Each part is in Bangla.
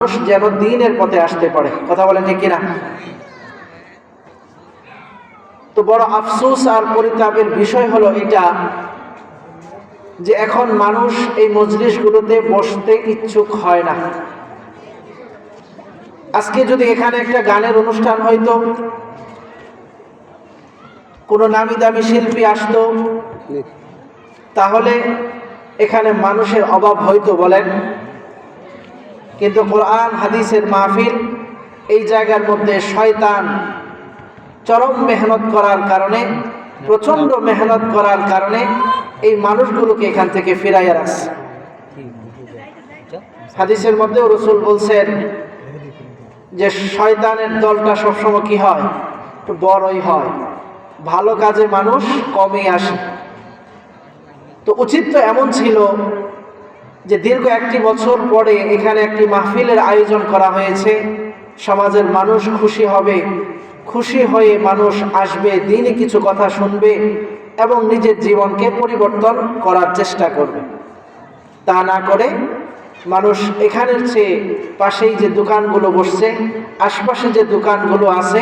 মানুষ যেন দ্বীনের পথে আসতে পারে। কথা বলেন ঠিক কিনা? তো বড় আফসোস আর পরিতাপের বিষয় হলো এটা যে এখন মানুষ এই মজলিসগুলোতে বসতে ইচ্ছুক হয় না। আজকে যদি এখানে একটা গানের অনুষ্ঠান হইতো, কোনো নামি দামি শিল্পী আসতো, তাহলে এখানে মানুষের অভাব হইতো বলেন। কিন্তু কোরআন হাদিসের মাহফিল, এই জায়গার মধ্যে শয়তান চরম মেহনত করার কারণে, প্রচন্ড মেহনত করার কারণে এই মানুষগুলোকে এখান থেকে ফিরাইয়া রাখছে। হাদিসের মধ্যেও রাসূল বলছেন যে শয়তানের দলটা সবসময় কি হয়? একটু বড়ই হয়, ভালো কাজে মানুষ কমই আসে। তো উচিত তো এমন ছিল যে দীর্ঘ একটি বছর পরে এখানে একটি মাহফিলের আয়োজন করা হয়েছে, সমাজের মানুষ খুশি হবে, খুশি হয়ে মানুষ আসবে, দিনে কিছু কথা শুনবে এবং নিজের জীবনকে পরিবর্তন করার চেষ্টা করবে। তা না করে মানুষ এখানের চেয়ে পাশেই যে দোকানগুলো বসছে, আশপাশে যে দোকানগুলো আছে,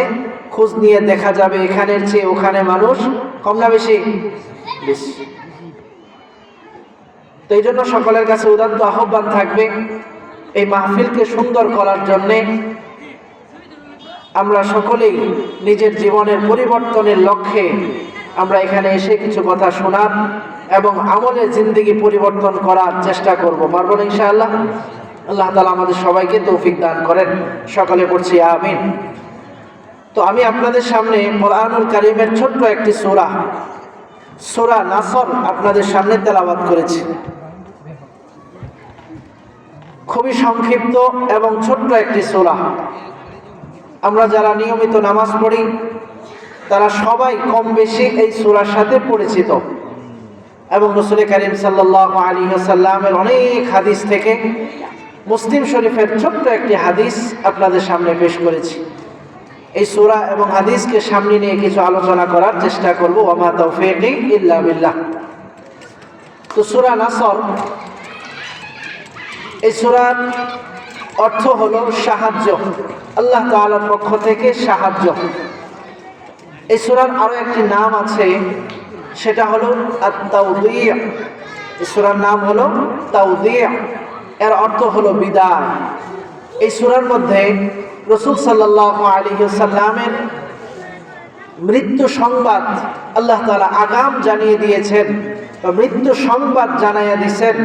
খোঁজ নিয়ে দেখা যাবে এখানের চেয়ে ওখানে মানুষ কম না বেশি? বেশি। তো এই জন্য সকলের কাছে উদাত্ত আহ্বান থাকবে, এই মাহফিলকে সুন্দর করার জন্যে আমরা সকলেই নিজের জীবনের পরিবর্তনের লক্ষ্যে আমরা এখানে এসে কিছু কথা শোনার এবং আমলে জিন্দেগি পরিবর্তন করার চেষ্টা করব। পারবো না ইনশাআল্লাহ? আল্লাহ তাআলা আমাদের সবাইকে তৌফিক দান করেন। সকলে পড়ছি আমিন। তো আমি আপনাদের সামনে কোরআনুল কারীমের ছোট্ট একটি সূরা, সূরা নাসর আপনাদের সামনে তেলাওয়াত করেছি। খুবই সংক্ষিপ্ত এবং ছোট্ট একটি সূরা। আমরা যারা নিয়মিত নামাজ পড়ি তারা সবাই কম বেশি এই সূরার সাথে পরিচিত, এবং রাসূল কারীম সাল্লাল্লাহু আলাইহি ওয়াসাল্লামের অনেক হাদিস থেকে মুসলিম শরীফের ছোট্ট একটি হাদিস আপনাদের সামনে পেশ করেছি। এই সূরা এবং হাদিসকে সামনে নিয়ে কিছু আলোচনা করার চেষ্টা করব। ওয়া মা তাওফীকি ইল্লা বিল্লাহ। তো সূরা নাসর, এই সূরার অর্থ হলো সাহায্য, আল্লাহ তাআলার পক্ষ থেকে সাহায্য। এই সূরার আরো একটি নাম আছে, সেটা হলো আত-তাওদী'। এই সূরার নাম হলো তাওদী', এর অর্থ হলো বিদায়। এই সূরার মধ্যে রাসূল সাল্লাল্লাহু আলাইহি ওয়াসাল্লামের মৃত্যু সংবাদ আল্লাহ তাআলা আগাম জানিয়ে দিয়েছেন, বা মৃত্যু সংবাদ জানাইয়া দিয়েছেন।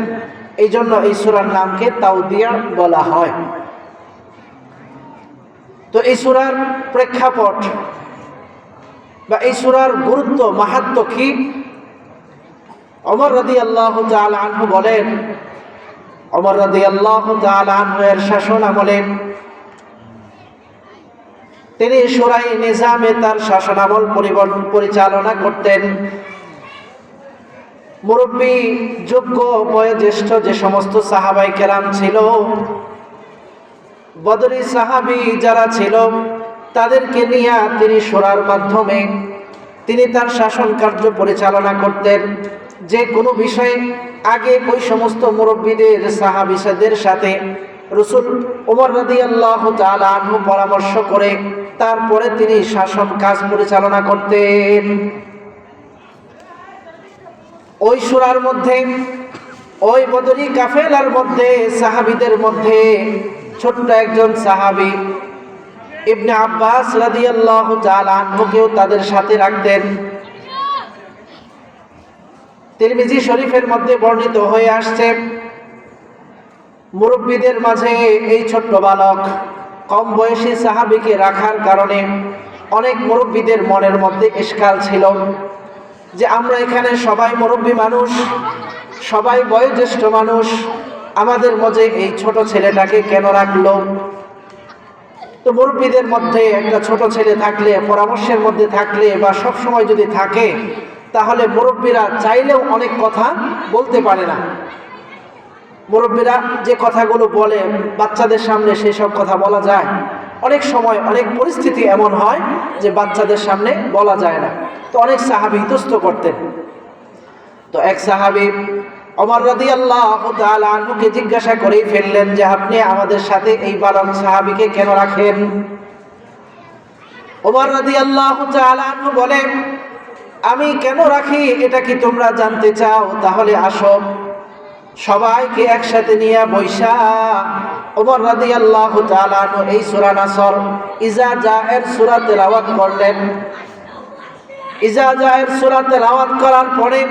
এই জন্য এই সূরার নামকে তাওদী' বলা হয়। তো এই সূরার প্রেক্ষাপট বা এই সূরার গুরুত্ব, মাহাত্ম্য কি? ওমর রাদিয়াল্লাহু তাআলা আনহু বলেন, ওমর রাদিয়াল্লাহু তাআলা আনহু এর শাসন আমলে তিনি শূরায়ে নিজামে তার শাসনামল পরিচালনা করতেন। মুরব্বী, যোগ্য, বয়োজ্যেষ্ঠ যে সমস্ত সাহাবায়ে কেরাম ছিল, বদরি সাহাবী যারা ছিল, তাদেরকে নিয়ে তিনি শূরার মাধ্যমে তিনি তার শাসন কার্য পরিচালনা করতেন। যে কোনো বিষয়ে আগে ওই সমস্ত মুরব্বীদের, সাহাবীদের সাথে রাসূল ওমর রাদিয়াল্লাহু তাআলা আনহু পরামর্শ করে তারপরে তিনি শাসন কাজ পরিচালনা করতেন। ওই সূরার মধ্যে, ওই বদরি কাফেলার মধ্যে, সাহাবীদের মধ্যে ছোট্ট একজন সাহাবী ইবনে আব্বাস রাদিয়াল্লাহু তাআলা আনহুকেও তাদের সাথে রাখতেন। তিরমিজি শরীফের মধ্যে বর্ণিত হয়ে আসছে, মুরব্বীদের মাঝে এই ছোট্ট বালক, কম বয়সী সাহাবীকে রাখার কারণে অনেক মুরব্বীদের মনের মধ্যে ইশকাল ছিল যে আমরা এখানে সবাই মুরব্বী মানুষ, সবাই বয়োজ্যেষ্ঠ মানুষ, আমাদের মধ্যে এই ছোট ছেলেটাকে কেন রাখলো? তো মুরব্বীদের মধ্যে একটা ছোট ছেলে থাকলে, পরামর্শের মধ্যে থাকলে, বা সব সময় যদি থাকে, তাহলে মুরব্বীরা চাইলেও অনেক কথা বলতে পারে না। মুরব্বীরা যে কথাগুলো বলে বাচ্চাদের সামনে সেই সব কথা বলা যায়। অনেক সময় অনেক পরিস্থিতি এমন হয় যে বাচ্চাদের সামনে বলা যায় না। তো অনেক সাহাবী ইতস্ত করতেন। তো এক সাহাবী ওমর রাদিয়াল্লাহু তাআলা আনহুকে জিজ্ঞাসা করে ফেললেন যে আপনি আমাদের সাথে এই বালক সাহাবীকে কেন রাখেন? ওমর রাদিয়াল্লাহু তাআলা আনহু বলেন, আমি কেন রাখি এটা কি তোমরা জানতে চাও? তাহলে আসো সবাইকে একসাথে নিয়ে বৈশা ওমর রাদিয়াল্লাহু তাআলা আনহু এই সূরা নাসর ইজা জায়ের সূরা তেলাওয়াত করলেন। ইজা জায়ের সূরা তেলাওয়াত করার পরে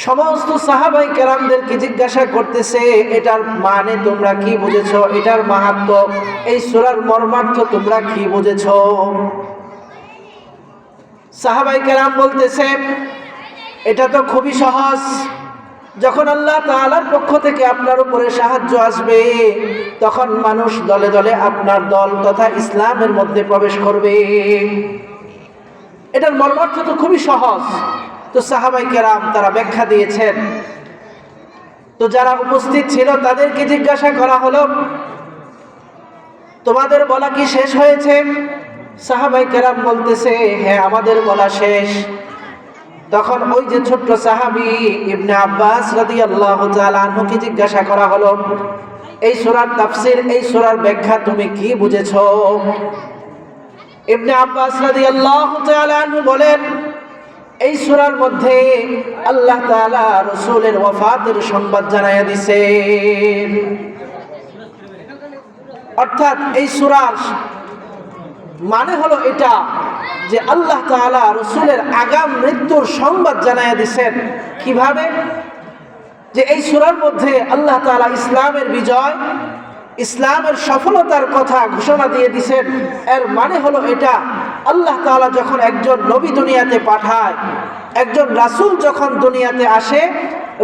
সমস্ত সাহাবায়ে কেরামদেরকে জিজ্ঞাসা করতেছে, এটার মানে তোমরা কি বুঝেছো? এটার মাহাত্ম্য, এই সূরার মর্মার্থ তোমরা কি বুঝেছো? সাহাবায়ে কেরাম বলতেছে, এটা তো খুবই সহজ। যখন আল্লাহ তাআলার পক্ষ থেকে আপনার উপরে সাহায্য আসবে, তখন মানুষ দলে দলে আপনার দল তথা ইসলামের মধ্যে প্রবেশ করবে। এটার মর্মার্থ তো খুবই সহজ। তো সাহাবায়ে কেরাম তারা ব্যাখ্যা দিয়েছেন। তো যারা উপস্থিত ছিল তাদেরকে জিজ্ঞাসা করা হলো, তোমাদের বলা কি শেষ হয়েছে? সাহাবায়ে কেরাম বলতেছে, হ্যাঁ আমাদের বলা শেষ। তখন ওই যে ছোট্ট সাহাবী ইবনে আব্বাস রাদিয়াল্লাহু তাআলা আনহুকে জিজ্ঞাসা করা হলো, এই সূরার তাফসীর, এই সূরার ব্যাখ্যা তুমি কি বুঝেছো? ইবনে আব্বাস রাদিয়াল্লাহু তাআলা আনহু বলেন, এই সূরার মধ্যে আল্লাহ তাআলা রাসূলের ওয়াফাতের সংবাদ জানায়া দিয়েছেন। অর্থাৎ এই সূরার মানে হলো এটা যে আল্লাহ তাআলা রাসূলের আগাম মৃত্যুর সংবাদ জানায়া দিয়েছেন। কিভাবে? যে এই সূরার মধ্যে আল্লাহ তাআলা ইসলামের বিজয়, ইসলামের সফলতার কথা ঘোষণা দিয়ে দিয়েছেন। এর মানে হলো এটা, আল্লাহ তাআলা যখন একজন নবী দুনিয়াতে পাঠায়, একজন রাসূল যখন দুনিয়াতে আসে,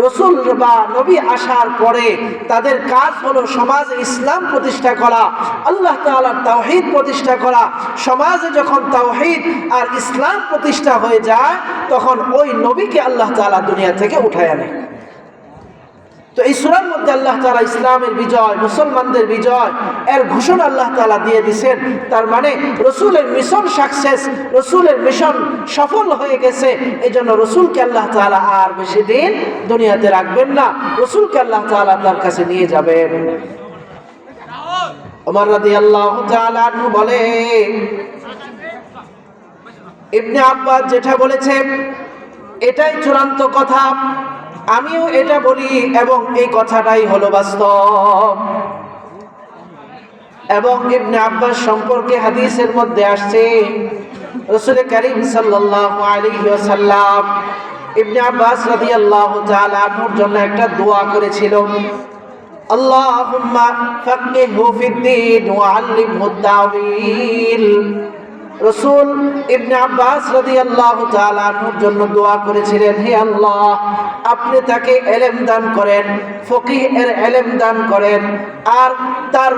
রাসূল বা নবী আসার পরে তাদের কাজ হলো সমাজে ইসলাম প্রতিষ্ঠা করা, আল্লাহ তাআলার তাওহীদ প্রতিষ্ঠা করা। সমাজে যখন তাওহীদ আর ইসলাম প্রতিষ্ঠা হয়ে যায়, তখন ওই নবীকে আল্লাহ তাআলা দুনিয়া থেকে উঠায় আনে। তো এই সূরার মধ্যে আল্লাহ তাআলা ইসলামের বিজয়, মুসলমানদের বিজয় এর ঘোষণা আল্লাহ তাআলা দিয়ে দিয়েছেন। তার মানে রাসূলের মিশন সাকসেস, রাসূলের মিশন সফল হয়ে গেছে। এজন্য রাসূলকে আল্লাহ তাআলা আর বেশি দিন দুনিয়াতে রাখবেন না, রাসূলকে আল্লাহ তাআলা তার কাছে নিয়ে যাবেন। ওমর রাদিয়াল্লাহু তাআলা আনহু বলে, ইবনে আব্বাস যেটা বলেছে এটাই চূড়ান্ত কথা, আমিও এটা বলি এবং এই কথাটাই হলো বাস্তব। এবং ইবনে আব্বাস সম্পর্কে হাদিসের মধ্যে আসছে, রাসূল করিম সাল্লাল্লাহু আলাইহি ওয়াসাল্লাম ইবনে আব্বাস রাদিয়াল্লাহু তাআলা আনহুর জন্য একটা দোয়া করেছিল, আল্লাহুম্মা ফাক্কিহু ফিদ্দীন ওয়া আল্লিমহু তা'ওয়িল। রাসূল ইবনে আব্বাস রাদিয়াল্লাহু তাআলা আনহুর জন্য দোয়া করেছিলেন, হে আল্লাহ আপনি তাকে ইলম দান করেন, ফকিহ এর ইলম দান করেন, আর তার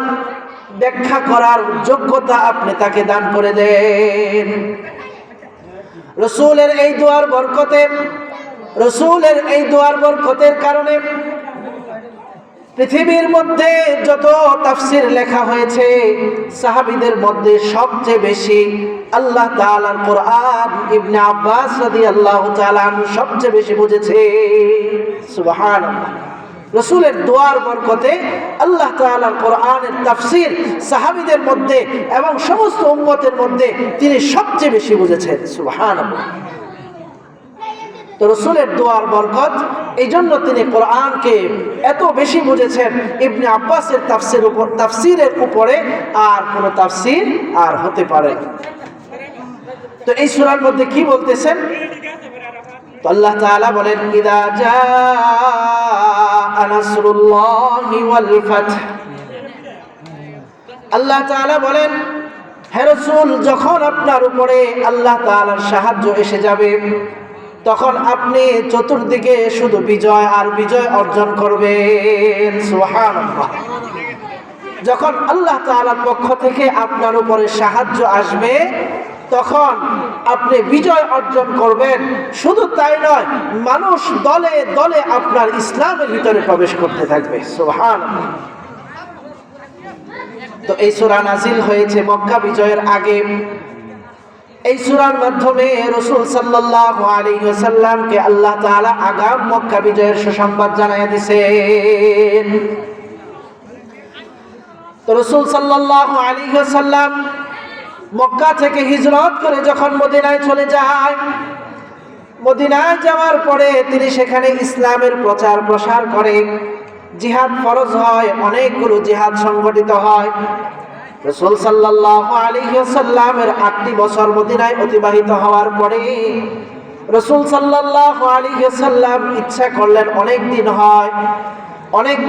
ব্যাখ্যা করার যোগ্যতা আপনি তাকে দান করে দেন। রাসূলের এই দোয়ার বরকতে, রাসূলের এই দোয়ার বরকতের কারণে পৃথিবীর মধ্যে যত তাফসীর লেখা হয়েছে, সাহাবীদের মধ্যে সবচেয়ে বেশি আল্লাহ তাআলার কোরআন ইবনে আব্বাস রাদিয়াল্লাহু তাআলা আনহু সবচেয়ে বেশি বুঝেছে। সুবহানাল্লাহ। রাসূলের দোয়ার বরকতে আল্লাহ তাআলার কোরআনের তাফসীর সাহাবীদের মধ্যে এবং সমস্ত উম্মতের মধ্যে তিনি সবচেয়ে বেশি বুঝেছেন। সুবহানাল্লাহ। তো রাসূলের দোয়ার বরকত, এই জন্য তিনি কোরআনকে এত বেশি বুঝেছেন। ইবনে আব্বাসের তাফসীরের উপরে আর কোনো তাফসীর আর হতে পারে না। তো এই সূরার মধ্যে কি বলতেছেন? তো আল্লাহ তাআলা বলেন, ইযা জাআ নাসরুল্লাহি ওয়াল ফাতহ। আল্লাহ তাআলা বলেন, হে রাসূল যখন আপনার উপরে আল্লাহ তাআলার সাহায্য এসে যাবে, তখন আপনি চতুর্দিকে শুধু বিজয় আর বিজয় অর্জন করবেন। সুবহানাল্লাহ। যখন আল্লাহ তাআলার পক্ষ থেকে আপনার উপরে সাহায্য আসবে, তখন আপনি বিজয় অর্জন করবেন। শুধু তাই নয়, মানুষ দলে দলে আপনার ইসলামের ভিতরে প্রবেশ করতে থাকবে। সুবহানাল্লাহ। তো এই সূরা নাজিল হয়েছে মক্কা বিজয়ের আগে। এই সূরার মাধ্যমে রাসূল সাল্লাল্লাহু আলাইহি ওয়াসাল্লামকে আল্লাহ তাআলা আগাম মক্কা বিজয়ের সুসংবাদ জানায়া দিয়েছেন। তো রাসূল সাল্লাল্লাহু আলাইহি ওয়াসাল্লাম মক্কা থেকে হিজরত করে যখন মদিনায় চলে যায়, মদিনায় যাওয়ার পরে তিনি সেখানে ইসলামের প্রচার প্রসার করে। জিহাদ ফরজ হয়, অনেকগুলো জিহাদ সংগঠিত হয়। রাসূল সাল্লাল্লাহু আলাইহি ওয়াসাল্লামের 8টি বছর মদিনায় অতিবাহিত হওয়ার পরে রাসূল সাল্লাল্লাহু আলাইহি ওয়াসাল্লাম ইচ্ছা করলেন অনেক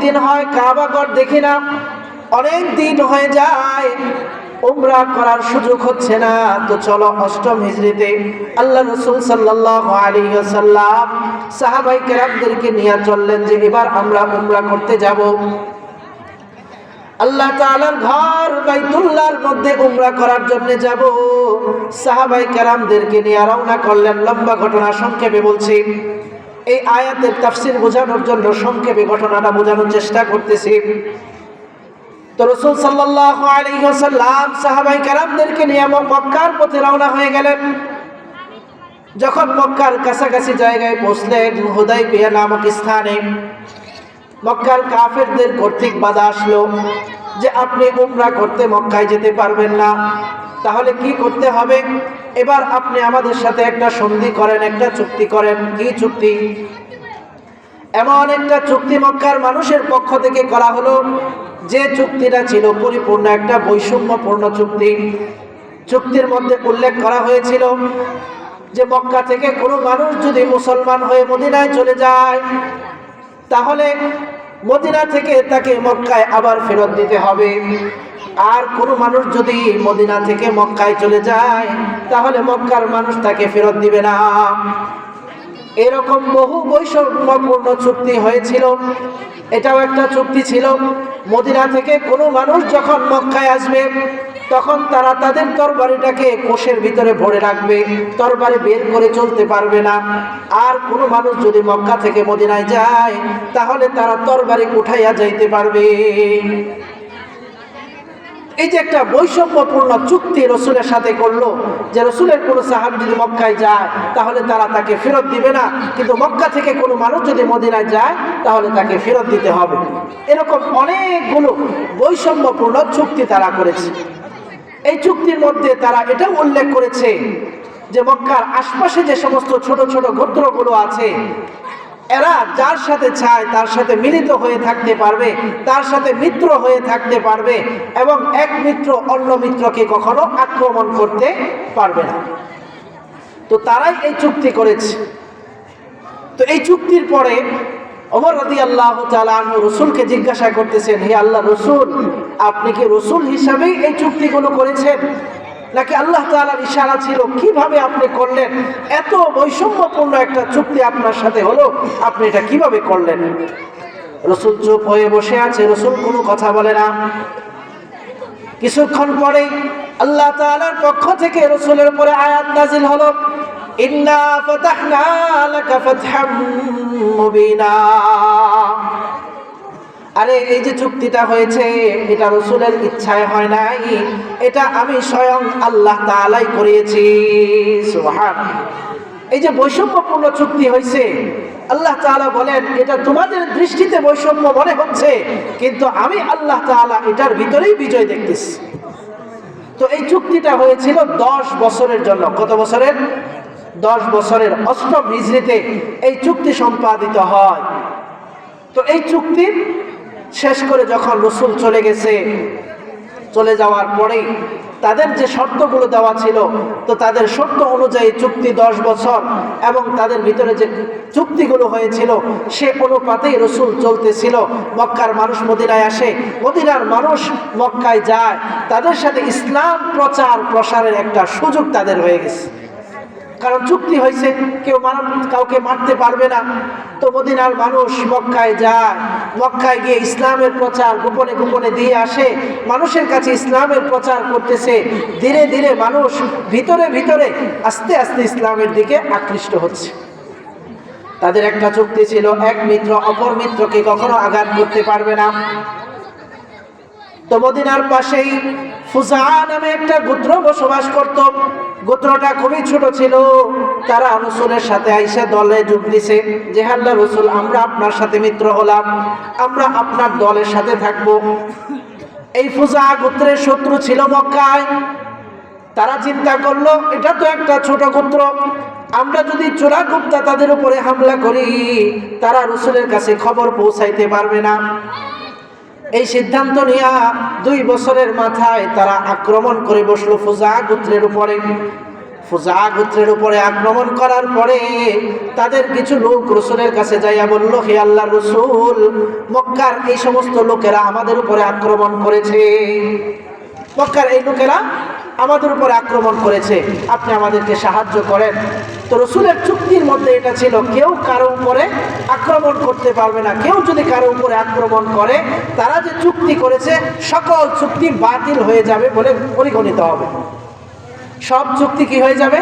দিন হয় কাবা ঘর দেখি না, অনেক দিন হয়ে যায়, উমরা করার সুযোগ হচ্ছে না। তো চলো 8ম হিজরিতে আল্লাহ রাসূল সাল্লাল্লাহু আলাইহি ওয়াসাল্লাম সাহাবায়ে কেরামদেরকে নিয়ে চললেন যে এবার আমরা উমরা করতে যাব। আল্লাহ তাআলার ঘর বাইতুল্লাহর মধ্যে উমরা করার জন্য যাব। সাহাবায়ে কেরামদেরকে নিয়ে রওনা করলেন। লম্বা ঘটনা সংক্ষেপে বলছি, এই আয়াতের তাফসীর বোঝানোর জন্য সংক্ষেপে ঘটনাটা বোঝানোর চেষ্টা করতেছি। তো রাসূল সাল্লাল্লাহু আলাইহি ওয়াসাল্লাম সাহাবায়ে কেরামদেরকে নিয়ে মক্কার পথে রওনা হয়ে গেলেন। যখন মক্কার কাছাকাছি জায়গায় পৌঁছলেন, হুদাইবিয়া নামক স্থানে, মক্কার কাফেরদের কর্তৃক বাধা আসলো যে আপনি উমরা করতে মক্কায় যেতে পারবেন না। তাহলে কি করতে হবে? এবার আপনি আমাদের সাথে একটা সন্ধি করেন, একটা চুক্তি করেন। কি চুক্তি? এমন একটা চুক্তি মক্কার মানুষের পক্ষ থেকে করা হলো যে চুক্তিটা ছিল পরিপূর্ণ একটা বৈষম্যপূর্ণ চুক্তি। চুক্তির মধ্যে উল্লেখ করা হয়েছিল যে মক্কা থেকে কোনো মানুষ যদি মুসলমান হয়ে মদিনায় চলে যায়, তাহলে মদিনা থেকে তাকে মক্কায় আবার ফেরত দিতে হবে। আর কোনো মানুষ যদি মদিনা থেকে মক্কায় চলে যায়, তাহলে মক্কার মানুষ তাকে ফেরত দিবে না। এরকম বহু বৈষম্যপূর্ণ চুক্তি হয়েছিল। এটাও একটা চুক্তি ছিল, মদিনা থেকে কোনো মানুষ যখন মক্কায় আসবে তখন তারা তাদের তরবারিটাকে কোষের ভিতরে ভরে রাখবে, তরবারি বের করে চলতে পারবে না। আর কোনো মানুষ যদি মক্কা থেকে মদিনায় যায়, তাহলে তারা তরবারি উঠাইয়া যাইতে পারবে। এই যে একটা বৈষম্যপূর্ণ চুক্তি রসুলের সাথে করলো, যে রসুলের কোনো সাহাবী যদি মক্কায় যায় তাহলে তারা তাকে ফেরত দিবে না, কিন্তু মক্কা থেকে কোনো মানুষ যদি মদিনায় যায় তাহলে তাকে ফেরত দিতে হবে। এরকম অনেকগুলো বৈষম্যপূর্ণ চুক্তি তারা করেছে। এই চুক্তির মধ্যে তারা এটাও উল্লেখ করেছে যে মক্কার আশপাশে যে সমস্ত ছোট ছোট গোত্রগুলো আছে, এরা যার সাথে চায় তার সাথে মিলিত হয়ে থাকতে পারবে, তার সাথে মিত্র হয়ে থাকতে পারবে, এবং এক মিত্র অন্য মিত্রকে কখনো আক্রমণ করতে পারবে না। তো তারাই এই চুক্তি করেছে। তো এই চুক্তির পরে ওমর রাদিয়াল্লাহু তাআলা আনহু রাসূলকে জিজ্ঞাসা করতেছেন, হে আল্লাহ রাসূল, আপনি কি রাসূল হিসাবেই এই চুক্তিগুলো করেছেন, নাকি আল্লাহ তাআলার ইশারা ছিল? কিভাবে আপনি করলেন? এত বৈষম্যপূর্ণ একটা চুক্তি আপনার সাথে হলো, আপনি এটা কিভাবে করলেন? রাসূল চুপ হয়ে বসে আছে, রাসূল কোনো কথা বলে না। কিছুক্ষণ পরেই আল্লাহ তাআলার পক্ষ থেকে রাসূলের উপরে আয়াত নাজিল হলো, ইন্না ফাতাহনা লাকা ফাতহাম মুবিনা। আরে এই যে চুক্তিটা হয়েছে, এটা রাসূলের ইচ্ছায় হয় নাই, এটা আমি স্বয়ং আল্লাহ তাআলাই করিয়েছি। সুবহানাল্লাহ। এই যে বৈষম্যপূর্ণ চুক্তি হয়েছে, আল্লাহ তাআলা বলেন এটা তোমাদের দৃষ্টিতে বৈষম্য মনে হচ্ছে, কিন্তু আমি আল্লাহ তাআলা এটার ভিতরেই বিজয় দেখতেছি। তো এই চুক্তিটা হয়েছিল 10 বছরের জন্য। কত বছরের? 10 বছরের। 8ম হিজরিতে এই চুক্তি সম্পাদিত হয়। তো এই চুক্তি শেষ করে যখন রাসূল চলে গেছে, চলে যাওয়ার পরেই তাদের যে শর্তগুলো দেওয়া ছিল, তো তাদের শর্ত অনুযায়ী চুক্তি 10 বছর, এবং তাদের ভিতরে যে চুক্তিগুলো হয়েছিল সে অনুপাতেই রাসূল চলতেছিল। মক্কার মানুষ মদিনায় আসে, মদিনার মানুষ মক্কায় যায়, তাদের সাথে ইসলাম প্রচার প্রসারের একটা সুযোগ তাদের হয়ে গেছে। কারণ চুক্তি হয়েছে, কেউ কাউকে মারতে পারবে না। তো মদিনার মানুষ মক্কায় যায়, মক্কায় গিয়ে ইসলামের প্রচার গোপনে গোপনে দিয়ে আসে, মানুষের কাছে ইসলামের প্রচার করতেছে। ধীরে ধীরে মানুষ ভিতরে ভিতরে আস্তে আস্তে ইসলামের দিকে আকৃষ্ট হচ্ছে। তাদের একটা চুক্তি ছিল, এক মিত্র অপর মিত্রকে কখনো আঘাত করতে পারবে না। তো মদিনার পাশেই ফুজা নামে একটা গোত্র বসবাস করত। গোত্রটা খুবই ছোট ছিল। তারা রসুলের সাথে আইসা দলে যোগ দিছে যে আল্লাহ রসুল, আমরা আপনার সাথে মিত্র হলাম, আমরা আপনার দলের সাথে থাকব। এই ফুজা গোত্রের শত্রু ছিল মক্কায়। তারা চিন্তা করলো এটা তো একটা ছোট গোত্র, আমরা যদি চোরা গুপ্তা তাদের উপরে হামলা করি তারা রসুলের কাছে খবর পৌঁছাইতে পারবে না। এই সিদ্ধান্ত নিয়ে 2 বছরের মাথায় তারা আক্রমণ করে বসলো ফুজা গোত্রের উপরে। ফুজা গোত্রের উপরে আক্রমণ করার পরে তাদের কিছু লোক রসুলের কাছে যাইয়া বলল, হে আল্লাহর রসুল, মক্কার এই সমস্ত লোকেরা আমাদের উপরে আক্রমণ করেছে, মক্কার এই লোকেরা আমাদের উপরে আক্রমণ করেছে, আপনি আমাদেরকে সাহায্য করেন। তো রসুলের চুক্তির মধ্যে এটা ছিল, কেউ কারো উপরে আক্রমণ করতে পারবে না। কেউ যদি কারো উপরে আক্রমণ করে তারা যে চুক্তি করেছে সকল চুক্তি বাতিল হয়ে যাবে বলে পরিগণিত হবে। সব চুক্তি কি হয়ে যাবে?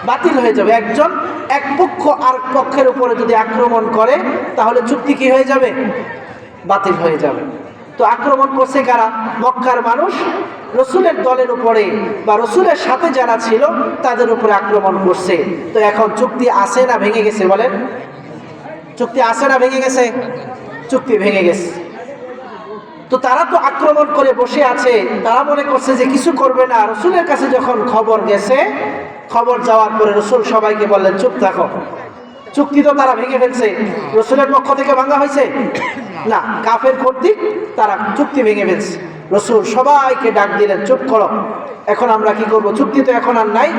বাতিল হয়ে যাবে। একজন এক পক্ষ আর পক্ষের উপরে যদি আক্রমণ করে তাহলে চুক্তি কি হয়ে যাবে? বাতিল হয়ে যাবে। তো আক্রমণ করছে কারা? মক্কার মানুষ রসুলের দলের উপরে বা রসুলের সাথে যারা ছিল তাদের উপরে আক্রমণ করছে। তো এখন চুক্তি আছে না ভেঙে গেছে? বলেন, চুক্তি আছে না ভেঙে গেছে? চুক্তি ভেঙে গেছে। তো তারা তো আক্রমণ করে বসে আছে, তারা মনে করছে যে কিছু করবে না। রসুলের কাছে যখন খবর গেছে, খবর যাওয়ার পরে রসুল সবাইকে বললেন, চুপ থাকো। চুক্তি তো তারা ভেঙে ফেলছে, রসুলের পক্ষ থেকে ভাঙা হয়েছে না, কাফের কর্তৃক তারা চুক্তি ভেঙে ফেলছে। রসুল সবাইকে ডাক দিলেন, চুপ করো, এখন আমরা কি করব? চুক্তি তো এখন আর নাই।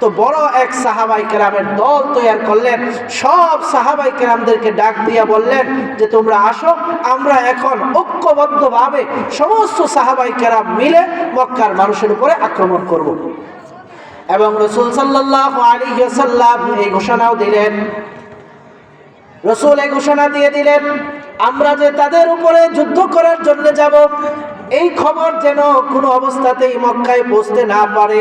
তো বড় এক সাহাবাই কেরামের দল তৈরি করলেন, সব সাহাবাই কেরামদেরকে ডাক দিয়া বললেন যে তোমরা আসো, আমরা এখন ঐক্যবদ্ধভাবে সমস্ত সাহাবাই কেরাম মিলে মক্কার মানুষের উপরে আক্রমণ করব। এবং রসুল সাল্লাল্লাহু আলাইহি ওয়াসাল্লাম এই ঘোষণাও দিলেন, রসুল এই ঘোষণা দিয়ে দিলেন, আমরা যে তাদের উপরে যুদ্ধ করার জন্য যাব, এই খবর যেন কোনো অবস্থাতেই মক্কায় পৌঁছতে না পারে,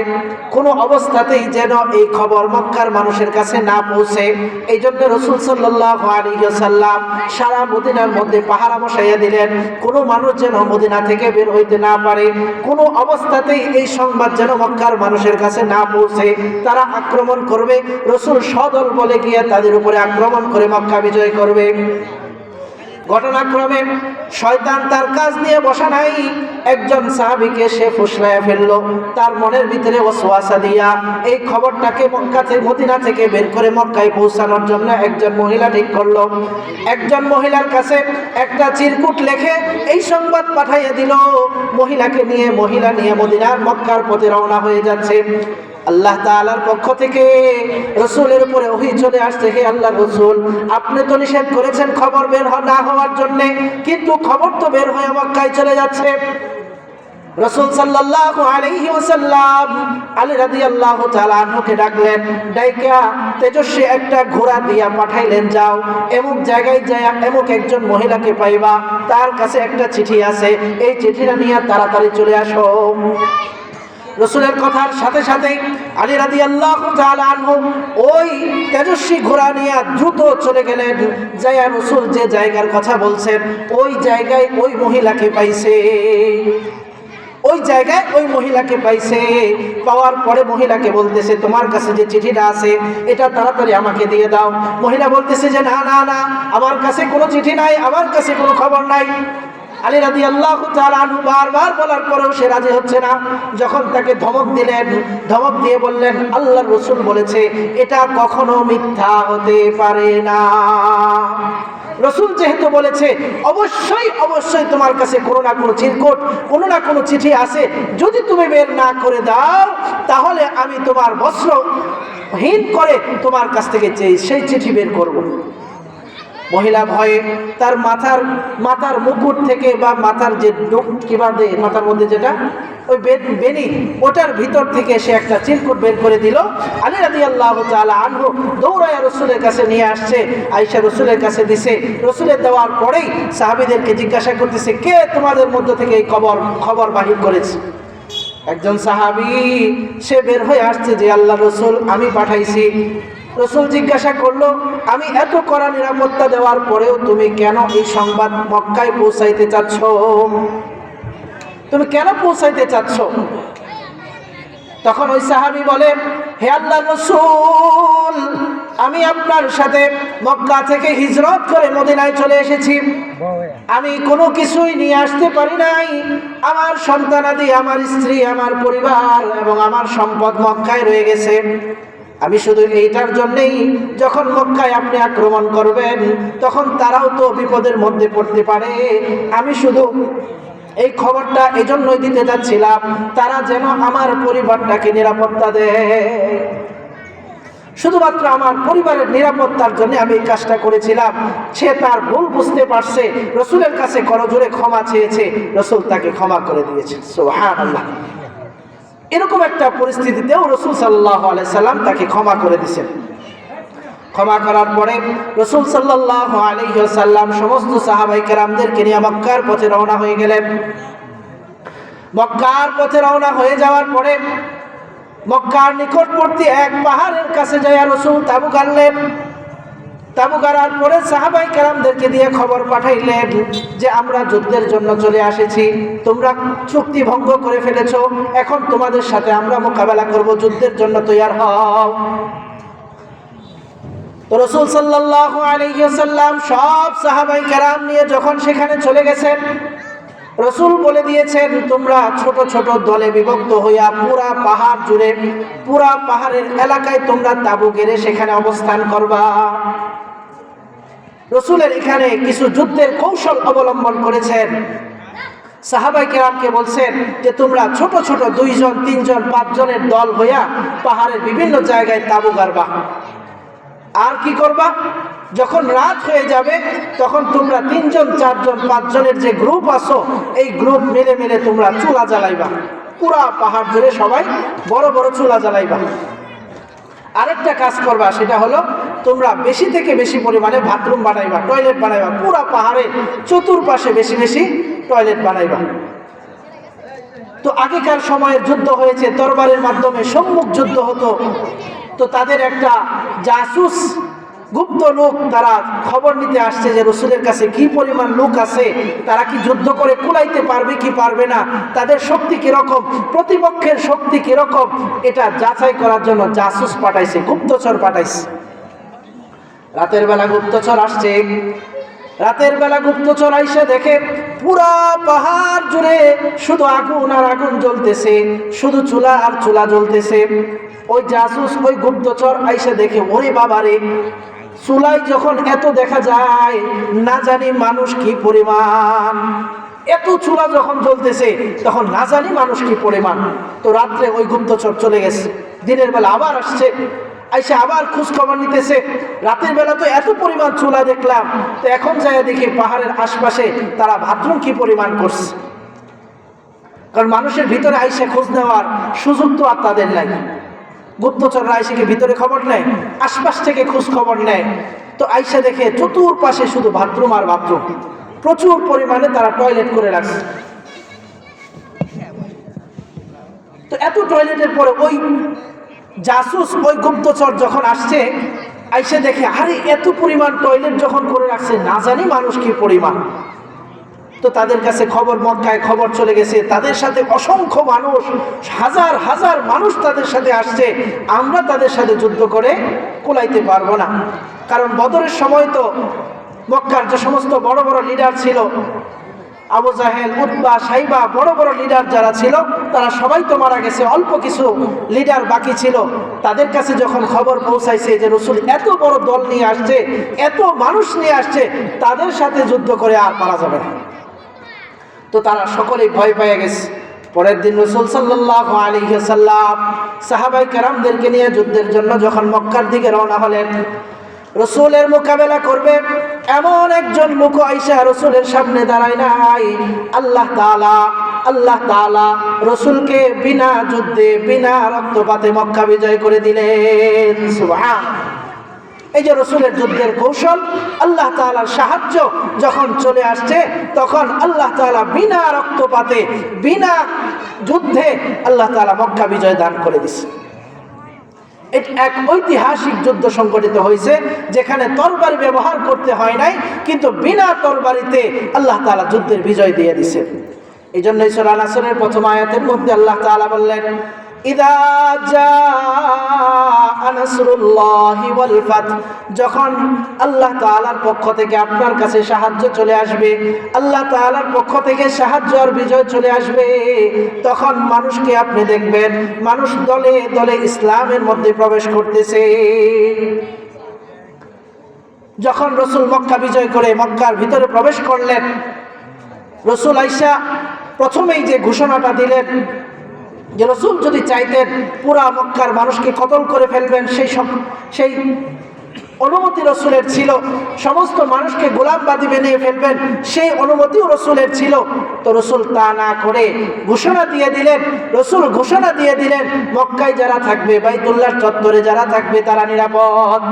কোনো অবস্থাতেই যেন এই খবর মক্কার মানুষের কাছে না পৌঁছে। এই জন্য রসুল সাল্লাল্লাহু আলাইহি ওয়াসাল্লাম সারা মদিনার মধ্যে পাহারা বসাইয়া দিলেন, কোনো মানুষ যেন মদিনা থেকে বের হইতে না পারে, কোনো অবস্থাতেই এই সংবাদ যেন মক্কার মানুষের কাছে না পৌঁছে। তারা আক্রমণ করবে, রসুল সদল বলে গিয়ে তাদের উপরে আক্রমণ করে মক্কা বিজয় করবে। ঘটনাক্রমে শয়তান তার কাজ নিয়ে বসা নাই, একজন সাহাবীকে সে ফুসলাইয়া ফেললো, তার মনের ভিতরে ওয়াসওয়াসা দিয়া এই খবরটাকে মক্কা থেকে মদিনা থেকে বের করে মক্কায় পৌঁছানোর জন্য একজন মহিলা ঠিক করলো। একজন মহিলার কাছে একটা চিরকুট লেখে এই সংবাদ পাঠাইয়া দিল, মহিলাকে নিয়ে মহিলা নিয়ে মদিনার মক্কার পথে রওনা হয়ে যাচ্ছে। আল্লাহ তাআলার পক্ষ থেকে রসুলের উপরে ওহী চলে আসছে, হে আল্লাহর রসুল, আপনি তো নিষেধ করেছেন খবর বের না হওয়ার জন্য, কিন্তু খবর তো বের হয়ে মক্কায় চলে যাচ্ছে। রসুল সাল্লাল্লাহু আলাইহি ওয়াসাল্লাম আলী রাদিয়াল্লাহু তাআলা আনহুকে ডাকলেন, ডাইকা তেজস্বী একটা ঘোড়া দিয়া পাঠাইলেন, যাও এমুক জায়গায় যায় এমুক একজন মহিলাকে পাইবা, তার কাছে একটা চিঠি আছে, এই চিঠিটা নিয়ে তাড়াতাড়ি চলে আসো। রসুলের কথার সাথে সাথে আলী রাদিয়াল্লাহু তাআলা আনহু ওই তেজস্বী ঘোড়া নিয়ে দ্রুত চলে গেলেন। যায়া রসুল যে জায়গার কথা বলছেন ওই জায়গায় ওই মহিলাকে পাইছে, ওই জায়গায় ওই মহিলাকে পাইছে। পাওয়ার পরে মহিলাকে বলতেছে, তোমার কাছে যে চিঠিটা আছে এটা তাড়াতাড়ি আমাকে দিয়ে দাও। মহিলা বলতেছে যে না না না, আমার কাছে কোনো চিঠি নাই, আমার কাছে কোনো খবর নাই। আলী রাদিয়াল্লাহু তাআলা আনহু বারবার বলার পরেও সে রাজি হচ্ছে না। যখন তাকে ধমক দিলেন, ধমক দিয়ে বললেন, আল্লাহর রাসূল বলেছে এটা কখনো মিথ্যা হতে পারে না। রসুল যেহেতু বলেছে অবশ্যই অবশ্যই তোমার কাছে কোনো না কোনো চিরকুট, কোনো না কোনো চিঠি আছে, যদি তুমি বের না করে দাও তাহলে আমি তোমার বস্ত্রহীন করে তোমার কাছ থেকে সেই চিঠি বের করব। মহিলা ভয়ে তার মাথার মুকুট থেকে বা মাথার যে কি বাঁধে মাথার মধ্যে যেটা ওই বেনি, ওটার ভিতর থেকে সে একটা চিরকুট বের করে দিল। আলী রাদিয়াল্লাহু তাআলা আনহু দৌড়ায় রসুলের কাছে নিয়ে আসছে, আয়েশা রসুলের কাছে দিছে। রসুলের দেওয়ার পরেই সাহাবীদেরকে জিজ্ঞাসা করতেছে, কে তোমাদের মধ্য থেকে এই খবর বাহির করেছে? একজন সাহাবী সে বের হয়ে আসছে যে আল্লাহ রসুল আমি পাঠাইছি। রসুল জিজ্ঞাসা করলো, আমি এত কড়া নিরাপত্তা দেওয়ার পরেও তুমি কেন এই সংবাদ মক্কায় পৌঁছাইতে চাচ্ছ? তুমি কেন পৌঁছাইতে চাচ্ছ? তখন ওই সাহাবী বলে, হে আল্লাহর রাসূল, আমি আপনার সাথে মক্কা থেকে হিজরত করে মদিনায় চলে এসেছি, আমি কোনো কিছুই নিয়ে আসতে পারি নাই। আমার সন্তানাদি, আমার স্ত্রী, আমার পরিবার এবং আমার সম্পদ মক্কায় রয়ে গেছে। আমি শুধু এইটার জন্যেই যখন মক্কায় আপনি আক্রমণ করবেন তখন তারাও তো বিপদের মধ্যে পড়তে পারে, আমি শুধু এই খবরটা এজন্যই দিতে যাচ্ছিলাম তারা যেন আমার পরিবারটাকে নিরাপত্তা দেয়। শুধুমাত্র আমার পরিবারের নিরাপত্তার জন্য আমি এই কাজটা করেছিলাম। সে তার ভুল বুঝতে পারছে, রসুলের কাছে করজোরে ক্ষমা চেয়েছে, রসুল তাকে ক্ষমা করে দিয়েছে। সুবহানাল্লাহ। এরকম একটা পরিস্থিতিতেও রসুল সাল্লাল্লাহু আলাইহি সাল্লাম তাকে ক্ষমা করে দিয়েছেন। ক্ষমা করার পরে রসুল সাল্লাল্লাহু আলাইহি ওয়াসাল্লাম সমস্ত সাহাবায়ে কেরামদেরকে নিয়ে মক্কার পথে রওনা হয়ে গেলেন। মক্কার পথে রওনা হয়ে যাওয়ার পরে মক্কার নিকটবর্তী এক পাহাড়ের কাছে যায় রসুল তাঁবু গাড়লেন। তাঁবু গাড়ার পরে সাহাবায়ে কেরামদেরকে দিয়ে খবর পাঠাইলেন যে আমরা যুদ্ধের জন্য চলে এসেছি, তোমরা চুক্তি ভঙ্গ করে ফেলেছো, এখন তোমাদের সাথে আমরা মোকাবেলা করব, যুদ্ধের জন্য তৈয়ার হও। তো রাসূল সাল্লাল্লাহু আলাইহি ওয়াসাল্লাম সব সাহাবায়ে কেরাম নিয়ে যখন সেখানে চলে গেছেন, রাসূল বলে দিয়েছেন তোমরা ছোট ছোট দলে বিভক্ত হইয়া পুরা পাহাড় জুড়ে, পুরা পাহাড়ের এলাকায় তোমরা তাঁবু গেড়ে সেখানে অবস্থান করবা। রাসূলের এখানে কিছু যুদ্ধের কৌশল অবলম্বন করেছেন। সাহাবায়ে কেরামকে বলছেন যে তোমরা ছোট ছোট 2 জন 3 জন 5 জনের দল হইয়া পাহাড়ের বিভিন্ন জায়গায় তাঁবু গাড়বা। আর কি করবা, যখন রাত হয়ে যাবে তখন তোমরা 3 জন 4 জন 5 জনের যে গ্রুপ আছো এই গ্রুপ মিলে মিলে তোমরা চুলা জ্বালাইবা, পুরা পাহাড় জুড়ে সবাই বড় বড় চুলা জ্বালাইবা। আরেকটা কাজ করবা, সেটা হলো তোমরা বেশি থেকে বেশি পরিমাণে বাথরুম বানাইবা, টয়লেট বানাইবা, পুরা পাহাড়ে চতুর্পাশে বেশি বেশি টয়লেট বানাইবা। তো আগেকার সময়ের যুদ্ধ হয়েছে তরবারের মাধ্যমে, সম্মুখ যুদ্ধ হতো। তো তাদের একটা জাসুস গুপ্ত লোক তারা খবর নিতে আসছে যে রসুলের কাছে কি পরিমাণ লোক আছে, তারা কি যুদ্ধ করে কুলাইতে পারবে কি পারবে না, তাদের শক্তি কিরকম, প্রতিপক্ষের শক্তি কিরকম, এটা যাচাই করার জন্য জাসুস পাঠাইছে, গুপ্তচর পাঠাইছে। রাতের বেলা গুপ্তচর আসছে। রাতের বেলা গুপ্তচর আইসে দেখে পুরা পাহাড় জুড়ে শুধু আগুন আর আগুন জ্বলতেছে, শুধু চুলা আর চুলা জ্বলতেছে। ওই জাসুস, ওই গুপ্তচর আইসে দেখে ওরে বাবারে, চুলাই যখন এত দেখা যায় না জানি মানুষ কি পরিমাণ, এত চুলা যখন জ্বলতেছে তখন না জানি মানুষ কি পরিমাণ। তো রাত্রে ওই গুপ্তচর চলে গেছে, দিনের বেলা আবার আসছে, আইসে আবার খোঁজ খবর নিতেছে, রাতের বেলা তো এত পরিমাণ চুলা দেখলাম, তো এখন যায় দেখি পাহাড়ের আশপাশে তারা বাথরুম কি পরিমাণ করছে। কারণ মানুষের ভিতরে আইসে খোঁজ নেওয়ার সুযোগ তো আর তাদের নাই। গুপ্তচররা আইসে কি ভিতরে খবর নেয়, আশপাশ থেকে খোঁজ খবর নেয়। তো আইসা দেখে চতুর্পাশে শুধু বাথরুম আর বাথরুম, প্রচুর পরিমাণে তারা টয়লেট করে রাখছে। তো এত টয়লেটের পরে ওই জাসুস, ওই গুপ্তচর যখন আসছে, আইসে দেখে আরে এত পরিমাণ টয়লেট যখন করে রাখছে না জানি মানুষ কি পরিমাণ। তো তাদের কাছে খবর, মক্কায় খবর চলে গেছে, তাদের সাথে অসংখ্য মানুষ, হাজার হাজার মানুষ তাদের সাথে আসছে, আমরা তাদের সাথে যুদ্ধ করে কুলাইতে পারবো না। কারণ বদরের সময় তো মক্কার যে সমস্ত বড় বড় লিডার ছিল, আবু জাহেল, উতবা, সাইবা, বড় বড় লিডার যারা ছিল তারা সবাই তো মারা গেছে, অল্প কিছু লিডার বাকি ছিল। তাদের কাছে যখন খবর পৌঁছাইছে যে রসুল এত বড় দল নিয়ে আসছে, এত মানুষ নিয়ে আসছে, তাদের সাথে যুদ্ধ করে আর পারা যাবে না। তো তারা সকলেই ভয় পেয়ে গেছে। পরের দিন রাসূল সাল্লাল্লাহু আলাইহি ওয়াসাল্লাম সাহাবায়ে কেরামদেরকে নিয়ে যুদ্ধের জন্য যখন মক্কার দিকে রওনা হলেন, রসুলের মোকাবেলা করবে এমন একজন লোক আইসা রসুলের সামনে দাঁড়ায় নাই। আল্লাহ তাআলা রসুলকে বিনা যুদ্ধে, বিনা রক্তপাতে মক্কা বিজয় করে দিলেন। সুবহানাল্লাহ। এই যে রসুলের যুদ্ধের কৌশল, আল্লাহ তাআলার সাহায্য যখন চলে আসছে তখন আল্লাহ তাআলা বিনা রক্তপাতে, বিনা যুদ্ধে আল্লাহ তাআলা মক্কা বিজয় দান করে দিয়েছে। এক ঐতিহাসিক যুদ্ধ সংঘটিত হয়েছে যেখানে তরবারি ব্যবহার করতে হয় নাই, কিন্তু বিনা তরবারিতে আল্লাহ তাআলা যুদ্ধের বিজয় দিয়ে দিয়েছেন। এই জন্যই সূরা নাসরের প্রথম আয়াতের মধ্যে আল্লাহ তাআলা বললেন, ইদা জাআ নাসরুল্লাহি ওয়াল ফাত, যখন আল্লাহ তাআলার পক্ষ থেকে আপনার কাছে সাহায্য চলে আসবে, আল্লাহ তাআলার পক্ষ থেকে সাহায্য আর বিজয় চলে আসবে, তখন মানুষকে আপনি দেখবেন মানুষ দলে দলে ইসলামের মধ্যে প্রবেশ করতেছে। যখন রাসূল মক্কা বিজয় করে মক্কার ভিতরে প্রবেশ করলেন, রাসূল আয়েশা প্রথমেই যে ঘোষণাটা দিলেন যে রাসূল যদি চাইতেন পুরা মক্কার মানুষকে কতল করে ফেলবেন, সেই অনুমতি রাসূলের ছিল। সমস্ত মানুষকে গোলাম বাঁধি নিয়ে ফেলবেন, সেই অনুমতিও রাসূলের ছিল। তো রাসূল তা না করে ঘোষণা দিয়ে দিলেন, রাসূল ঘোষণা দিয়ে দিলেন মক্কায় যারা থাকবে, বাইতুল্লাহর চত্বরে যারা থাকবে তারা নিরাপদ,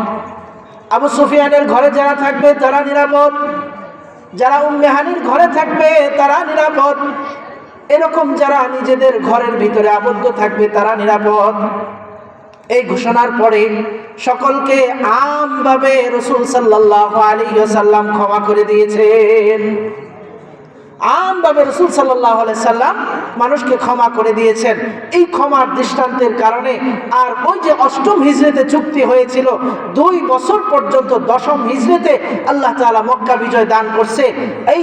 আবু সুফিয়ানের ঘরে যারা থাকবে তারা নিরাপদ, যারা উম্মে হানির ঘরে থাকবে তারা নিরাপদ, এরকম যারা নিজেদের ঘরের ভিতরে আবদ্ধ থাকবে তারা নিরাপদ। এই ঘোষণার পরে সকলকে আমভাবে রাসূল সাল্লাল্লাহু আলাইহি ওয়াসাল্লাম ক্ষমা করে দিয়েছেন। আমভাবে রাসূল সাল্লাল্লাহু আলাইহি সাল্লাম মানুষকে ক্ষমা করে দিয়েছেন। এই ক্ষমার দৃষ্টান্তের কারণে আর ওই যে ৮ম হিজরিতে চুক্তি হয়েছিল 2 বছর পর্যন্ত 10ম হিজরিতে আল্লাহ তাআলা মক্কা বিজয় দান করছে। এই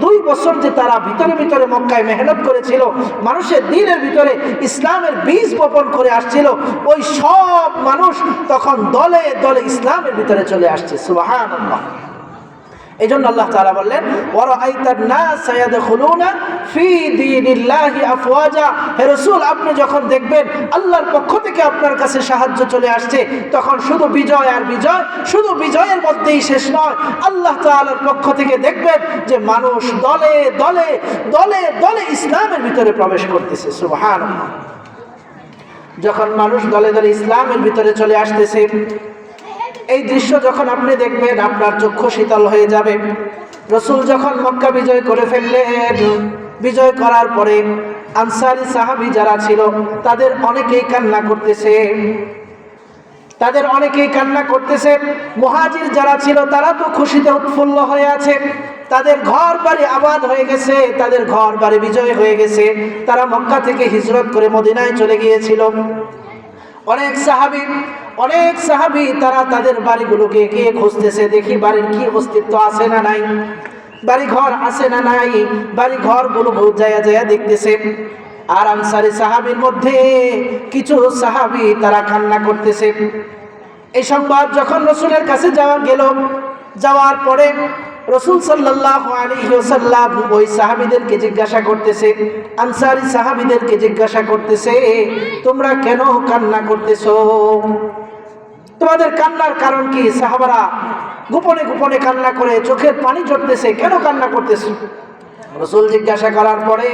2 বছর যে তারা ভিতরে ভিতরে মক্কায় মেহনত করেছিল, মানুষের দিলের ভিতরে ইসলামের বীজ বপন করে আসছিল, ওই সব মানুষ তখন দলে দলে ইসলামের ভিতরে চলে আসছে। সুবহানাল্লাহ। এই জন্য আল্লাহ তাআলা বললেন ওয়ারাআইতান নাস ইয়াদখুলুনা ফি দীনিল্লাহি আফওয়াজা, হে রাসূল আপনি যখন দেখবেন আল্লাহর পক্ষ থেকে আপনার কাছে সাহায্য চলে আসছে, তখন শুধু বিজয় আর বিজয়, শুধু বিজয়ের মধ্যেই শেষ নয়, আল্লাহ তাআলার পক্ষ থেকে দেখবেন যে মানুষ দলে দলে দলে দলে ইসলামের ভিতরে প্রবেশ করতেছে। সুবহানাল্লাহ। যখন মানুষ দলে দলে ইসলামের ভিতরে চলে আসতেছে, এই দৃশ্য যখন আপনি দেখবেন আপনার চক্ষু শীতল হয়ে যাবে। রাসূল যখন মক্কা বিজয় করে ফেললেন, বিজয় করার পরে আনসারী সাহাবী যারা ছিল তাদের অনেকেই কান্না করতেছে, মুহাজির যারা ছিল তারা তো খুশিতে উৎফুল্ল হয়ে আছে, তাদের ঘর বাড়ি আবাদ হয়ে গেছে, তাদের ঘর বাড়ি বিজয় হয়ে গেছে, তারা মক্কা থেকে হিজরত করে মদিনায় চলে গিয়েছিল। অনেক সাহাবী তারা তাদের বাড়িগুলোকে গিয়ে খুঁজতেছে, দেখি বাড়ির কি অস্তিত্ব আছে না নাই, বাড়ি ঘর আছে না নাই, বাড়ি ঘর গুলো যায়া দেখতেছে। আর আনসারী সাহাবীর মধ্যে কিছু সাহাবী তারা কান্না করতেছে। এই সংবাদ যখন রাসূলের কাছে যাওয়ার পরে রাসূল সাল্লাল্লাহু আলাইহি ওয়াসাল্লাম ওই সাহাবীদেরকে জিজ্ঞাসা করতেছে, আনসারী সাহাবীদেরকে জিজ্ঞাসা করতেছে, তোমরা কেন কান্না করতেছো? তোমাদের কান্নার কারণ কি? সাহাবারা গোপনে গোপনে কান্না করে চোখের পানি ঝরতেছে, কেন কান্না করতেছো? রাসূল জিজ্ঞাসা করার পরে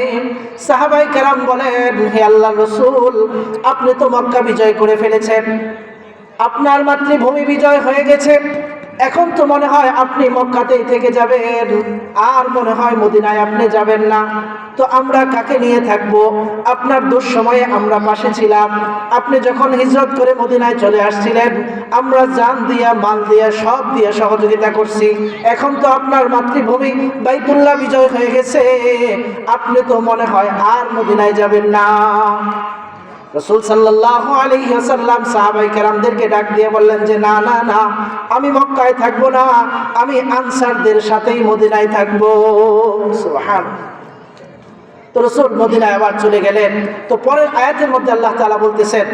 সাহাবায়ে কেরাম বলেন, হে আল্লাহর রাসূল, আপনি তো মক্কা বিজয় করে ফেলেছেন, আপনার মাতৃভূমি বিজয় হয়ে গেছে, এখন তো মনে হয় আপনি মক্কাতেই থেকে যাবেন, আর মনে হয় মদিনায় আপনি যাবেন না। তো আমরা কাকে নিয়ে থাকব? আপনার দুঃসময়ে আমরা পাশে ছিলাম, আপনি যখন হিজরত করে মদিনায় চলে আসছিলেন আমরা জান দিয়া মাল দিয়া সব দিয়া সহযোগিতা করছি, এখন তো আপনার মাতৃভূমি বাইতুল্লাহ বিজয় হয়ে গেছে, আপনি তো মনে হয় আর মদিনায় যাবেন না। রাসূল সাল্লাল্লাহু আলাইহি ওয়াসাল্লাম সাহাবায়ে কেরামদেরকে ডাক দিয়ে বললেন যে না না না, আমি মক্কায় থাকবো না, আমি আনসারদের সাথেই মদিনায় থাকবো। সুবহানাল্লাহ। তো রাসূল মদিনায় আবার চলে গেলেন। তো পরের আয়াতের মধ্যে আল্লাহ তাআলা বলতেছেন,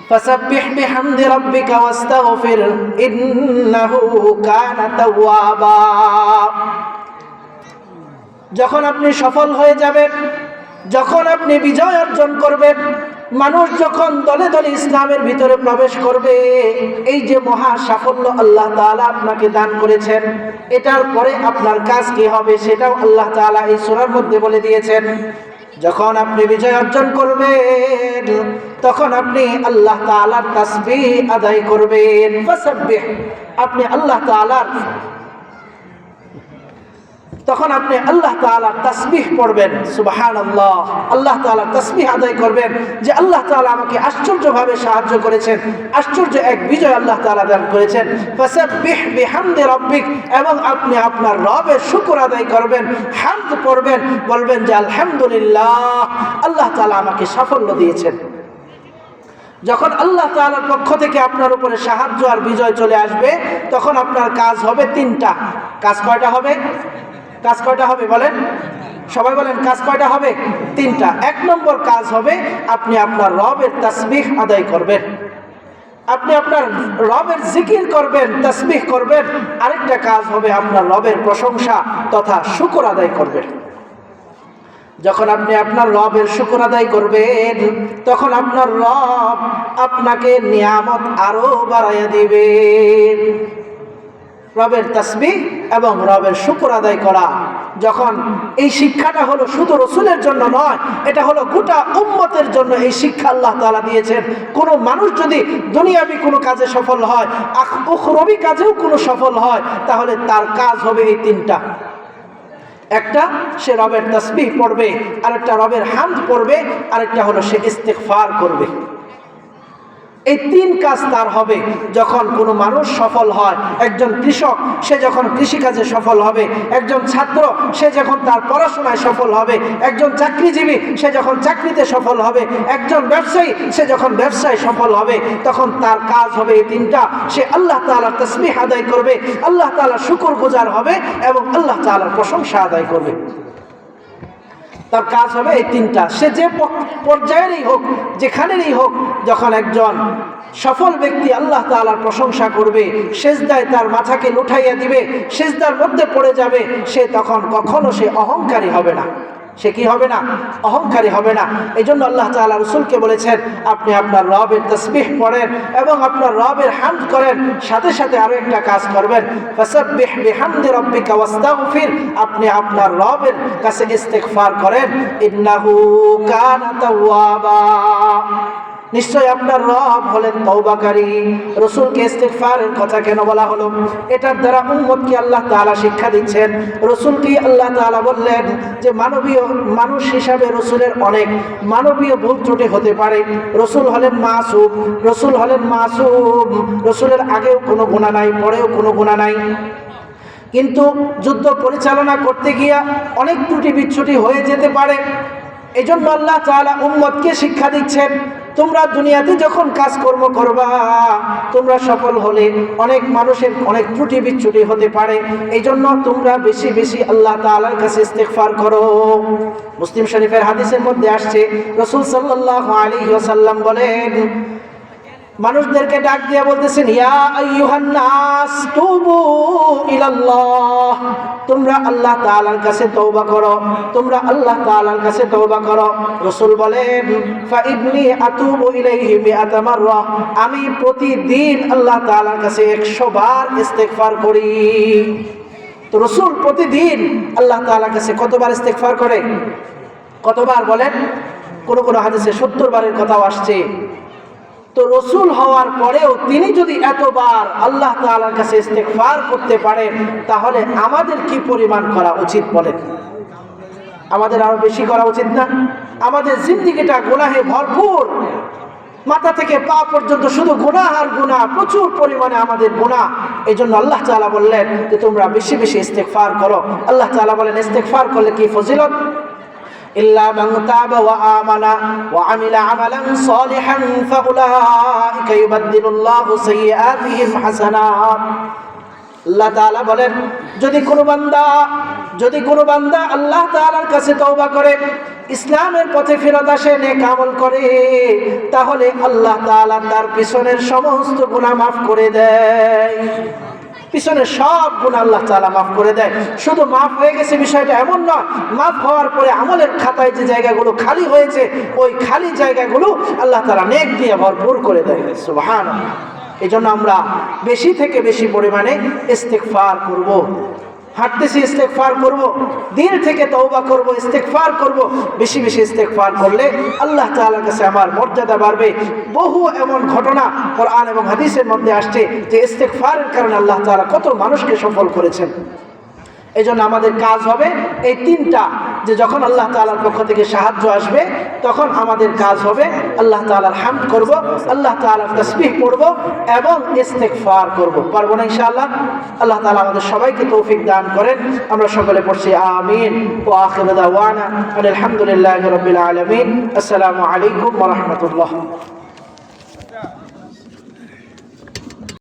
ফাসাব্বিহ বিহামদি রাব্বিকা ওয়াস্তাগফির ইন্নাহু কানা তাওয়াবা। যখন আপনি সফল হয়ে যাবেন, যখন আপনি বিজয় অর্জন করবেন, মানুষ যখন দলে দলে ইসলামের ভিতরে প্রবেশ করবে, এই যে মহা সাফল্য আল্লাহ তাআলা আপনাকে দান করেছেন, এটার পরে আপনার কাজ কি হবে সেটাও আল্লাহ তাআলা এই সূরার মধ্যে বলে দিয়েছেন। যখন আপনি বিজয় অর্জন করবেন তখন আপনি আল্লাহ তাআলার তাসবিহ আদায় করবেন। ফাসাব্বিহ, আপনি আল্লাহ তাআলার তখন আপনি আল্লাহ তাআলার তাসবিহ পড়বেন, সুবহানাল্লাহ, আল্লাহ তাআলার তাসবিহ আদায় করবেন যে আল্লাহ তাআলা আমাকে আশ্চর্যভাবে সাহায্য করেছেন, আশ্চর্য এক বিজয় আল্লাহ তাআলা দান করেছেন। ফাসাব্বিহ বিহামদি রাব্বিক, এবং আপনি আপনার রবের শুকর আদায় করবেন, হামদ পড়বেন, বলবেন যে আলহামদুলিল্লাহ, আল্লাহ তাআলা আমাকে সাফল্য দিয়েছেন। যখন আল্লাহ তাআলার পক্ষ থেকে আপনার উপরে সাহায্য আর বিজয় চলে আসবে, তখন আপনার কাজ হবে তিনটা। কাজ কয়টা হবে? কাজ কয়টা হবে বলেন? সবাই বলেন, কাজ কয়টা হবে? তিনটা। এক নম্বর কাজ হবে আপনি আপনার রবের তাসবিহ আদায় করবেন, আপনি আপনার রবের জিকির করবেন, তাসবিহ করবেন। আরেকটা কাজ হবে আপনার রবের প্রশংসা তথা শুকর আদায় করবেন। যখন আপনি আপনার রবের শুকর আদায় করবেন, তখন আপনার রব আপনাকে নিয়ামত আরো বাড়াইয়া দিবেন। রবের তাসবিহ এবং রবের শুকর আদায় করা, যখন এই শিক্ষাটা হলো শুধু রসুলের জন্য নয়, এটা হলো গোটা উম্মতের জন্য এই শিক্ষা আল্লাহ তাআলা দিয়েছেন। কোনো মানুষ যদি দুনিয়াবি কোনো কাজে সফল হয়, উখরবি কাজেও কোনো সফল হয়, তাহলে তার কাজ হবে এই তিনটা। একটা, সে রবের তাসবিহ পড়বে, আরেকটা রবের হামদ পড়বে, আরেকটা হলো সে ইস্তেগফার করবে। এই তিন কাজ তার হবে যখন কোনো মানুষ সফল হয়। একজন কৃষক, সে যখন কৃষিকাজে সফল হবে, একজন ছাত্র, সে যখন তার পড়াশোনায় সফল হবে, একজন চাকরিজীবী, সে যখন চাকরিতে সফল হবে, একজন ব্যবসায়ী, সে যখন ব্যবসায় সফল হবে, তখন তার কাজ হবে এই তিনটা। সে আল্লাহ তাআলার তাসবিহ আদায় করবে, আল্লাহ তাআলার শুকরগুজার হবে এবং আল্লাহ তাআলার প্রশংসা আদায় করবে। তার কাজ হবে এই তিনটা। সে যে পর্যায়েরই হোক, যেখানেরই হোক, যখন একজন সফল ব্যক্তি আল্লাহ তাআলার প্রশংসা করবে, সেজদায় তার মাথাকে লুঠাইয়া দিবে, সেজদার মধ্যে পড়ে যাবে, সে তখন কখনো সে অহংকারী হবে না। সে কি হবে না? অহংকারী হবে না। এই জন্য আল্লাহ তাআলা রাসূলকে বলেছেন, আপনি আপনার রবের তাসবিহ পড়েন এবং আপনার রবের হামদ করেন, সাথে সাথে আরো একটা কাজ করবেন, ফাসাব্বিহ বিহামদি রাব্বিকা ওয়াস্তাগফির, আপনি আপনার রবের কাছে ইস্তেগফার করেন, ইন্নাহু কানা তাওয়াবা, নিশ্চয় আপনার রব হলেন তওবাকারী। রাসূলকে ইস্তেগফারের কথা কেন বলা হলো? এটার দ্বারা উম্মতকে আল্লাহ তাআলা শিক্ষা দিচ্ছেন। রাসূলকে আল্লাহ তাআলা বললেন যে মানবীয় মানুষ হিসাবে রাসূলের অনেক মানবীয় ভুল ত্রুটি হতে পারে। রাসূল হলেন মাসুম, রাসূল হলেন মাসুম, রাসূলের আগেও কোনো গুনাহ নাই, পরেও কোনো গুনাহ নাই। কিন্তু যুদ্ধ পরিচালনা করতে গিয়া অনেক ত্রুটি বিচ্যুতি হয়ে যেতে পারে। এই জন্য আল্লাহ তাআলা উম্মতকে শিক্ষা দিচ্ছেন, তোমরা দুনিয়াতে যখন কাজকর্ম করবা, তোমরা সফল হলে অনেক মানুষের অনেক ত্রুটি বিচ্যুতি হতে পারে। এই জন্য তোমরা বেশি বেশি আল্লাহ তাআলার কাছে ইস্তেগফার করো। মুসলিম শরীফের হাদিসের মধ্যে আসছে, রাসূল সাল্লাল্লাহু আলাইহি ওয়াসাল্লাম বলেন, মানুষদেরকে ডাক দিয়ে বলতেছেন, ইয়া আইয়ুহান নাস তুবু ইলাল্লাহ, তোমরা আল্লাহ তাআলার কাছে তওবা করো, তোমরা আল্লাহ তাআলার কাছে তওবা করো। রাসূল বলেন, ফা ইন্নী আতুবু ইলাইহি মিআতা মাররা, আমি প্রতিদিন আল্লাহ তাআলার কাছে 100 বার ইস্তেগফার করি। তো রাসূল প্রতিদিন আল্লাহ তাআলার কাছে কতবার ইস্তেগফার করে? কতবার বলেন? কোন কোন হাদিসে 70 বারের কথাও আসছে। তো রসুল হওয়ার পরেও তিনি যদি এতবার আল্লাহ তাআলার কাছে ইস্তেগফার করতে পারেন, তাহলে আমাদের কি পরিমাণ করা উচিত বলেন? আমাদের আরো বেশি করা উচিত না? আমাদের জিন্দেগিটা গুনাহে ভরপুর, মাথা থেকে পা পর্যন্ত শুধু গুনাহ আর গুনাহ, প্রচুর পরিমাণে আমাদের গুনাহ। এই জন্য আল্লাহ তাআলা বললেন যে তোমরা বেশি বেশি ইস্তেগফার করো। আল্লাহ তাআলা বলেন ইস্তেগফার করলে কি ফজিলত? ইল্লা মান তাবা ওয়া আমানা ওয়া আমিলা আমালান সালিহান ফাউলাইকা ইউবাদদিলুল্লাহু সাইয়্যাতিহিম হাসানাত। আল্লাহ তাআলা বলেন, যদি কোনো বান্দা আল্লাহ তাআলার কাছে তওবা করে, ইসলামের পথে ফেরত আসে, নেক আমল করে, তাহলে আল্লাহ তাআলা তার পিছনের সমস্ত গুনাহ মাফ করে দেয়। পিছনে সব গুনাহ আল্লাহ তাআলা মাফ করে দেয়। শুধু মাফ হয়ে গেছে বিষয়টা এমন নয়, মাফ হওয়ার পরে আমলের খাতায় যে জায়গাগুলো খালি হয়েছে, ওই খালি জায়গাগুলো আল্লাহ তাআলা নেক দিয়ে ভরপুর করে দেয়। সুবহানাল্লাহ। এই জন্য আমরা বেশি থেকে বেশি পরিমাণে ইস্তেগফার করব। হাঁটতেছি ইস্তেগফার করব, দিল থেকে তওবা করব, ইস্তেগফার করব। বেশি বেশি ইস্তেগফার করলে আল্লাহ তাআলার কাছে আমার মর্যাদা বাড়বে। বহু এমন ঘটনা কোরআন এবং হাদিসের মধ্যে আসছে যে ইস্তেগফারের কারণে আল্লাহ তাআলা কত মানুষকে সফল করেছেন। এই জন্য আমাদের কাজ হবে এই তিনটা, যে যখন আল্লাহ তাআলার পক্ষ থেকে সাহায্য আসবে তখন আমাদের কাজ হবে আল্লাহ তাআলার হামদ করব, আল্লাহ তাআলার তাসবিহ পড়ব এবং ইস্তিগফার করব। পারবো না ইনশাআল্লাহ? আল্লাহ তাআলা আমাদের সবাইকে তৌফিক দান করেন। আমরা সকলে পড়ছি আমিন। ওয়া আখিরু দাওয়ানা আলহামদুলিল্লাহি রাব্বিল আলামিন। আসসালামু আলাইকুম ওয়া রাহমাতুল্লাহ।